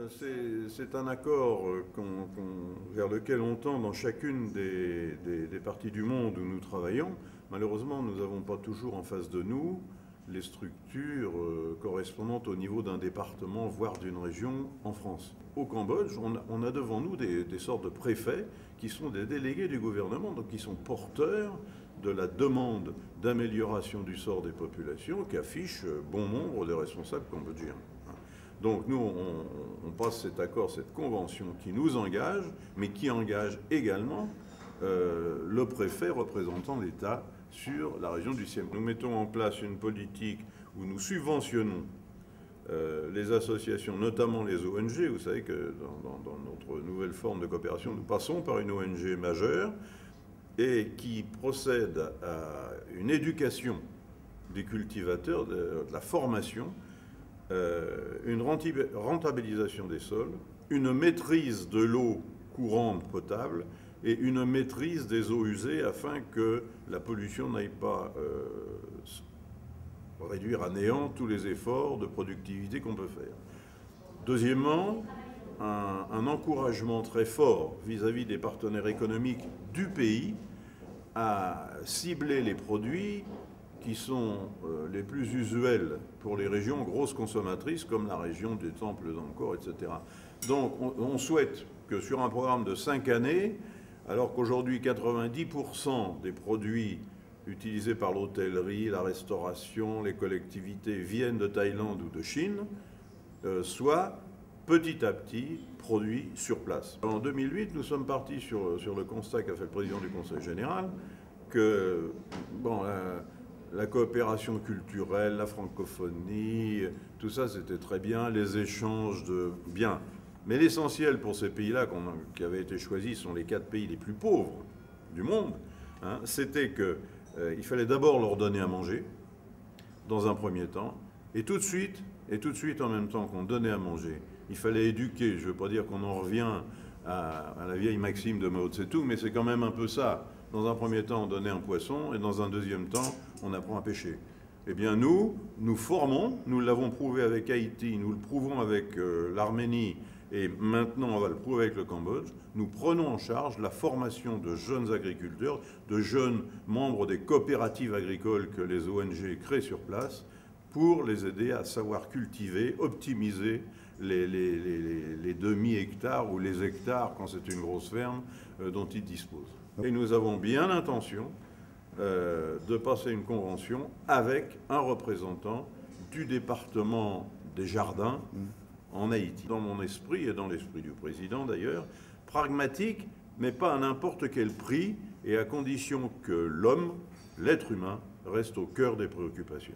C'est un accord vers lequel on tend dans chacune des parties du monde où nous travaillons. Malheureusement, nous n'avons pas toujours en face de nous les structures correspondantes au niveau d'un département, voire d'une région en France. Au Cambodge, on a devant nous des sortes de préfets qui sont des délégués du gouvernement, donc qui sont porteurs de la demande d'amélioration du sort des populations qu'affichent bon nombre des responsables cambodgiens. Donc nous, on passe cet accord, cette convention qui nous engage, mais qui engage également le préfet représentant l'État sur la région du Siem. Nous mettons en place une politique où nous subventionnons les associations, notamment les ONG. Vous savez que dans notre nouvelle forme de coopération, nous passons par une ONG majeure et qui procède à une éducation des cultivateurs, de la formation, une rentabilisation des sols, une maîtrise de l'eau courante potable et une maîtrise des eaux usées afin que la pollution n'aille pas réduire à néant tous les efforts de productivité qu'on peut faire. Deuxièmement, un encouragement très fort vis-à-vis des partenaires économiques du pays à cibler les produits qui sont les plus usuels pour les régions grosses consommatrices comme la région des temples d'Angkor, etc. Donc on souhaite que sur un programme de 5 années, alors qu'aujourd'hui 90% des produits utilisés par l'hôtellerie, la restauration, les collectivités viennent de Thaïlande ou de Chine, soient petit à petit produits sur place. En 2008, nous sommes partis sur le constat qu'a fait le président du Conseil général que bon, la coopération culturelle, la francophonie, tout ça c'était très bien, les échanges de biens. Mais l'essentiel pour ces pays-là qui avaient été choisis sont les 4 pays les plus pauvres du monde, hein, c'était qu'il fallait d'abord leur donner à manger, dans un premier temps, et tout de suite en même temps qu'on donnait à manger, il fallait éduquer. Je ne veux pas dire qu'on en revient à la vieille maxime de Mao Tse-tung, mais c'est quand même un peu ça. Dans un premier temps, on donnait un poisson, et dans un deuxième temps, on apprend à pêcher. Eh bien nous formons, nous l'avons prouvé avec Haïti, nous le prouvons avec l'Arménie, et maintenant on va le prouver avec le Cambodge, nous prenons en charge la formation de jeunes agriculteurs, de jeunes membres des coopératives agricoles que les ONG créent sur place, pour les aider à savoir cultiver, optimiser les demi-hectares ou les hectares, quand c'est une grosse ferme, dont ils disposent. Et nous avons bien l'intention de passer une convention avec un représentant du département des jardins en Haïti. Dans mon esprit, et dans l'esprit du président d'ailleurs, pragmatique, mais pas à n'importe quel prix, et à condition que l'homme, l'être humain, reste au cœur des préoccupations.